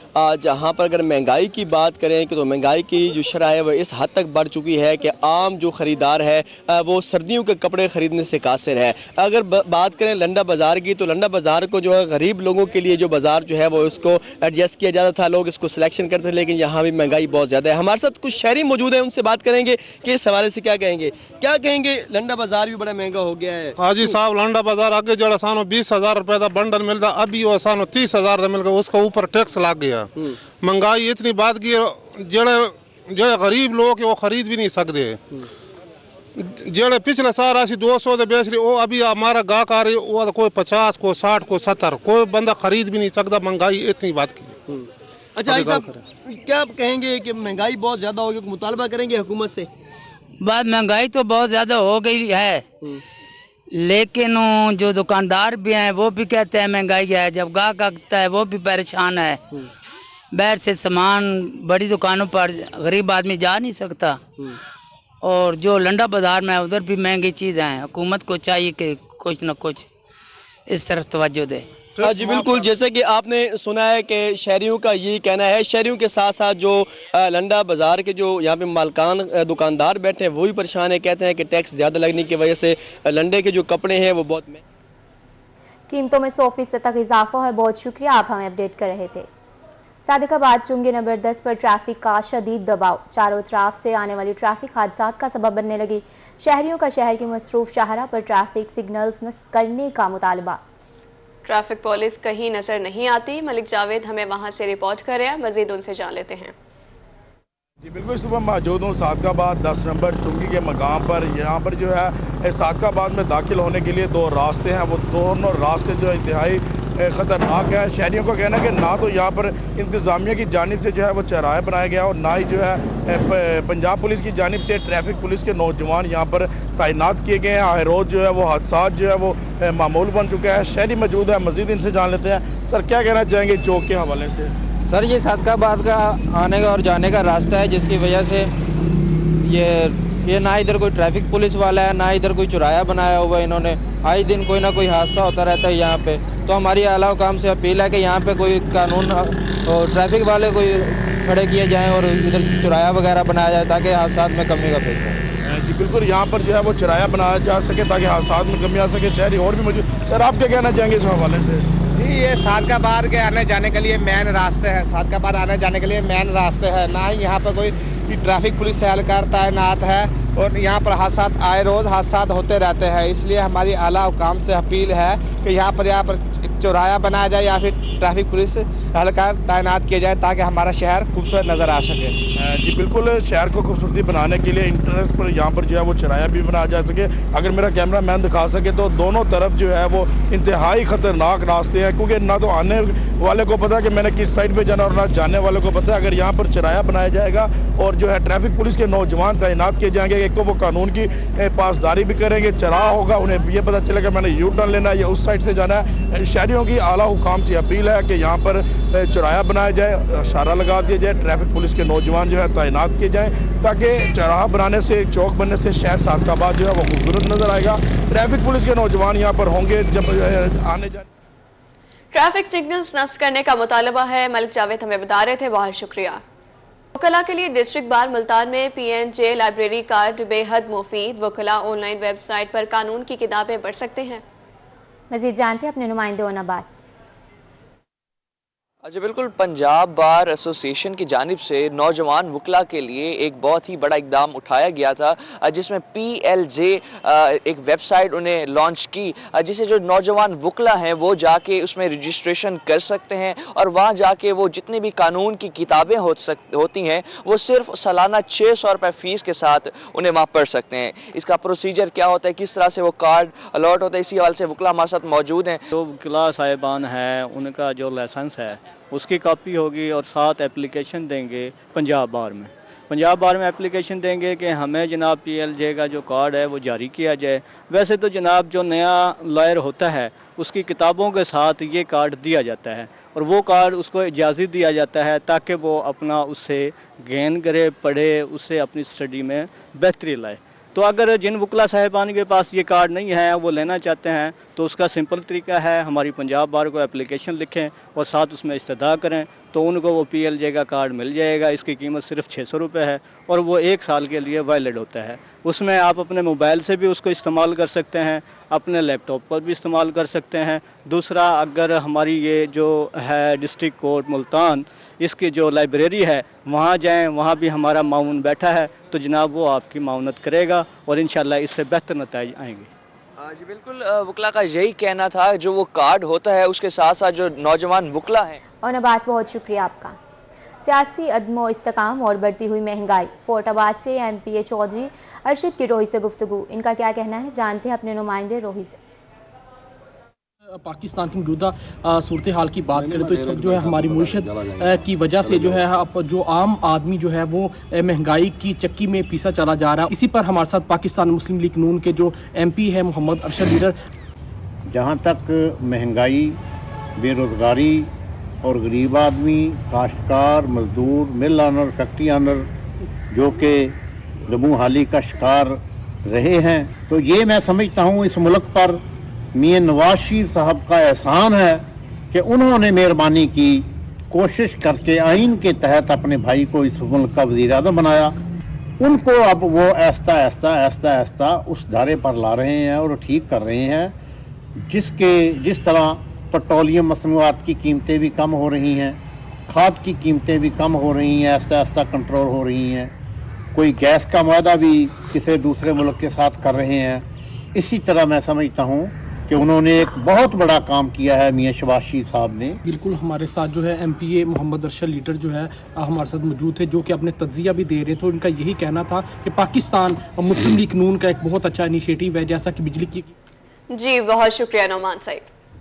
जहाँ पर अगर महंगाई की बात करें कि तो महंगाई की जो शरह है वह इस हद तक बढ़ चुकी है कि आम जो ख़रीदार है वो सर्दियों के कपड़े ख़रीदने से कासिर है। अगर बात करें लंडा बाज़ार की तो लंडा बाज़ार को जो है गरीब लोगों के लिए जो बाज़ार जो है वो इसको एडजस्ट किया जाता था, लोग इसको सिलेक्शन करते थे, लेकिन यहाँ भी महंगाई बहुत ज़्यादा है। हमारे साथ कुछ शहरी मौजूद हैं, उनसे बात करेंगे कि इस हवाले से क्या कहेंगे। लंडा बाज़ार भी बड़ा महंगा हो गया है। हाँ जी साहब, लंडा बाजार आगे जड़ा सानो 20,000 रुपए का बंडल मिलता, अभी वो सानो 30,000 का मिल गया, उसका ऊपर टैक्स लग गया। महंगाई इतनी बात की जेड़े गरीब लोग वो खरीद भी नहीं सकते। जेड़े पिछले साल ऐसी 200 दे बेच रही, वो अभी हमारा गाहक आ रही, वो कोई 50, कोई 60, कोई 70, कोई बंदा खरीद भी नहीं सकता। महंगाई इतनी बात की। अच्छा साहब, क्या आप कहेंगे कि महंगाई बहुत ज्यादा हो गई, मुतालबा करेंगे हुकूमत से? बात महंगाई तो बहुत ज्यादा हो गई है, लेकिन जो दुकानदार भी हैं वो भी कहते हैं महंगाई है। जब गाहक आता है वो भी परेशान है। बैठ से सामान बड़ी दुकानों पर गरीब आदमी जा नहीं सकता, और जो लंडा बाजार में है उधर भी महंगी चीज़ हैं। हुकूमत को चाहिए कि कुछ न कुछ इस तरफ तवज्जो दे। जी बिल्कुल, जैसे कि आपने सुना है कि शहरियों का यही कहना है। शहरियों के साथ साथ जो लंडा बाजार के जो यहाँ पे मालकान दुकानदार बैठे हैं वो भी परेशान है। कहते हैं कि टैक्स ज़्यादा लगने की वजह से लंडे के जो कपड़े हैं वो बहुत कीमतों में 100% तक इजाफा है। बहुत शुक्रिया, आप हमें अपडेट कर रहे थे। सादिकाबाद चुंगी नंबर 10 पर ट्रैफिक का शदीद दबाव, चारों तरफ से आने वाली ट्रैफिक हादसात का सबब बनने लगी। शहरियों का शहर की मसरूफ शाहरा पर ट्रैफिक सिग्नल्स नस्ब करने का मुतालबा। ट्रैफिक पुलिस कहीं नजर नहीं आती। मलिक जावेद हमें वहां से रिपोर्ट कर रहे हैं, मजीद उनसे जान लेते हैं। जी बिल्कुल, सुबह मौजूद हूँ सादिकाबाद 10 नंबर चुंगी के मकाम पर। यहाँ पर जो है सादिकाबाद में दाखिल होने के लिए 2 रास्ते हैं, वो दोनों रास्ते जो इंतहाई ख़तरनाक है। शहरियों का कहना है कि ना तो यहाँ पर इंतज़ामिया की जानिब से जो है वो चौराहे बनाया गया और ना ही जो है पंजाब पुलिस की जानिब से ट्रैफिक पुलिस के नौजवान यहाँ पर तैनात किए गए हैं। हर रोज़ जो है वो हादसा जो है वो मामूल बन चुका है। शहरी मौजूद है, मज़ीद इनसे जान लेते हैं। सर क्या कहना चाहेंगे चौक के हवाले से? सर ये सादिकाबाद का आने का और जाने का रास्ता है, जिसकी वजह से ये ना इधर कोई ट्रैफिक पुलिस वाला है ना इधर कोई चौराहा बनाया हुआ है। इन्होंने आए दिन कोई ना कोई हादसा होता रहता है यहाँ पे। तो हमारी आला हुकाम से अपील है कि यहाँ पे कोई कानून اور ٹریفک والے کوئی کھڑے کیے جائیں اور ادھر چورایا وغیرہ بنایا جائے تاکہ حادثات میں کمی کا پیش ہو۔ جی بالکل، یہاں پر جو ہے وہ چرایا بنایا جا سکے تاکہ حادثات میں کمی آ سکے۔ شہری اور بھی موجود، سر آپ کیا کہنا چاہیں گے اس حوالے سے؟ جی یہ صادقآباد کے آنے جانے کے لیے مین راستے ہیں، صادقآباد آنے جانے کے لیے مین راستے ہیں، نہ ہی یہاں پر کوئی ٹریفک پولیس اہلکار تعینات ہے، اور یہاں پر حادثات آئے روز حادثات ہوتے رہتے ہیں۔ اس لیے ہماری اعلیٰ حکام سے اپیل ہے کہ یہاں پر چورایا بنایا جائے یا پھر ٹریفک پولیس اہلکار تعینات کیے جائے تاکہ ہمارا شہر خوبصورت نظر آ سکے۔ جی بالکل، شہر کو خوبصورتی بنانے کے لیے انٹرنس پر یہاں پر جو ہے وہ چرایا بھی بنایا جا سکے۔ اگر میرا کیمرہ مین دکھا سکے تو دونوں طرف جو ہے وہ انتہائی خطرناک راستے ہیں، کیونکہ نہ تو آنے والے کو پتا کہ میں نے کس سائڈ پہ جانا اور نہ جانے والے کو پتا ہے۔ اگر یہاں پر چرایا بنایا جائے گا اور جو ہے ٹریفک پولیس کے نوجوان تعینات کیے جائیں گے، ایک تو وہ قانون کی پاسداری بھی کریں گے، چراہ ہوگا، انہیں یہ پتہ چلے گا میں نے یو ٹرن لینا ہے یا اس سائڈ سے جانا ہے۔ شہریوں کی اعلیٰ حکام سے اپیل ہے کہ یہاں پر چرایا بنایا جائے، اشارہ لگا دیا جائے، ٹریفک پولیس کے نوجوان جو ہے تعینات کیے جائیں تاکہ چراہ بنانے سے، چوک بننے سے شہر صادقآباد جو ہے وہ خوبصورت نظر آئے گا۔ ٹریفک پولیس کے نوجوان یہاں پر ہوں گے جب آنے جانے۔ ٹریفک سگنلز نصب کرنے کا مطالبہ ہے، ملک جاوید ہمیں بتا رہے تھے، بہت شکریہ۔ وکلاء کے لیے ڈسٹرکٹ بار ملتان میں PNJ لائبریری کارڈ بے حد مفید، وکلاء آن لائن ویب سائٹ پر قانون کی کتابیں پڑھ سکتے ہیں۔ مزید جانتے ہیں اپنے نمائندے اون عباس۔ جی بالکل، پنجاب بار ایسوسی ایشن کی جانب سے نوجوان وکلاء کے لیے ایک بہت ہی بڑا اقدام اٹھایا گیا تھا، جس میں PLJ ایک ویب سائٹ انہیں لانچ کی، جسے جو نوجوان وکلاء ہیں وہ جا کے اس میں رجسٹریشن کر سکتے ہیں اور وہاں جا کے وہ جتنی بھی قانون کی کتابیں ہوتی ہیں وہ صرف سالانہ 600 روپے فیس کے ساتھ انہیں وہاں پڑھ سکتے ہیں۔ اس کا پروسیجر کیا ہوتا ہے، کس طرح سے وہ کارڈ الاٹ ہوتا ہے، اسی حوالے سے وکلاء ہمارے ساتھ موجود ہیں۔ جو وکلاء صاحبان ہیں ان کا جو لائسنس ہے اس کی کاپی ہوگی اور ساتھ اپلیکیشن دیں گے پنجاب بار میں۔ پنجاب بار میں اپلیکیشن دیں گے کہ ہمیں جناب PLJ کا جو کارڈ ہے وہ جاری کیا جائے۔ ویسے تو جناب جو نیا لائر ہوتا ہے اس کی کتابوں کے ساتھ یہ کارڈ دیا جاتا ہے اور وہ کارڈ اس کو اجازت دیا جاتا ہے تاکہ وہ اپنا اس سے گین کرے، پڑھے، اس سے اپنی اسٹڈی میں بہتری لائے۔ تو اگر جن وکلاء صاحبان کے پاس یہ کارڈ نہیں ہے، وہ لینا چاہتے ہیں، تو اس کا سمپل طریقہ ہے ہماری پنجاب بار کو اپلیکیشن لکھیں اور ساتھ اس میں استدعا کریں تو ان کو وہ PLJ کا کارڈ مل جائے گا۔ اس کی قیمت صرف 600 روپے ہے اور وہ 1 سال کے لیے ویلڈ ہوتا ہے۔ اس میں آپ اپنے موبائل سے بھی اس کو استعمال کر سکتے ہیں، اپنے لیپ ٹاپ پر بھی استعمال کر سکتے ہیں۔ دوسرا، اگر ہماری یہ جو ہے ڈسٹرکٹ کورٹ ملتان، اس کی جو لائبریری ہے وہاں جائیں، وہاں بھی ہمارا معاون بیٹھا ہے تو جناب وہ آپ کی معاونت کرے گا اور انشاءاللہ اس سے بہتر نتائج آئیں گے۔ جی بالکل، وکلاء کا یہی کہنا تھا، جو وہ کارڈ ہوتا ہے اس کے ساتھ ساتھ جو نوجوان وکلاء ہیں۔ اون عباس بہت شکریہ آپ کا۔ سیاسی عدم و استحکام اور بڑھتی ہوئی مہنگائی، فورٹ آباد سے MPA چودھری ارشد کی روہی سے گفتگو، ان کا کیا کہنا ہے، جانتے ہیں اپنے نمائندے روہی سے۔ پاکستان کی موجودہ صورتحال کی بات کریں تو اس وقت جو ہے ہماری معیشت کی وجہ سے جو ہے جو عام آدمی جو ہے وہ مہنگائی کی چکی میں پیسا چلا جا رہا ہے۔ اسی پر ہمارے ساتھ پاکستان مسلم لیگ نون کے جو MP ہے محمد ارشد لیڈر۔ جہاں تک مہنگائی، بے روزگاری اور غریب آدمی، کاشتکار، مزدور، مل آنر، فیکٹری آنر جو کہ لبو حالی کا شکار رہے ہیں، تو یہ میں سمجھتا ہوں اس ملک پر میاں نواز شریف صاحب کا احسان ہے کہ انہوں نے مہربانی کی، کوشش کر کے آئین کے تحت اپنے بھائی کو اس ملک کا وزیر اعظم بنایا۔ ان کو اب وہ آہستہ آہستہ اس دھارے پر لا رہے ہیں اور ٹھیک کر رہے ہیں، جس طرح پیٹرولیم مصنوعات کی قیمتیں بھی کم ہو رہی ہیں، کھاد کی قیمتیں بھی کم ہو رہی ہیں، آہستہ کنٹرول ہو رہی ہیں، کوئی گیس کا معاہدہ بھی کسی دوسرے ملک کے ساتھ کر رہے ہیں۔ اسی طرح میں سمجھتا ہوں کہ انہوں نے ایک بہت بڑا کام کیا ہے میاں شہباز شریف صاحب نے۔ بالکل ہمارے ساتھ جو ہے MPA محمد ارشد لیڈر جو ہے ہمارے ساتھ موجود تھے، جو کہ اپنے تجزیہ بھی دے رہے تھے۔ ان کا یہی کہنا تھا کہ پاکستان مسلم لیگ نون کا ایک بہت اچھا انیشیٹو ہے، جیسا کہ بجلی کی۔ جی بہت شکریہ نعمان سعید۔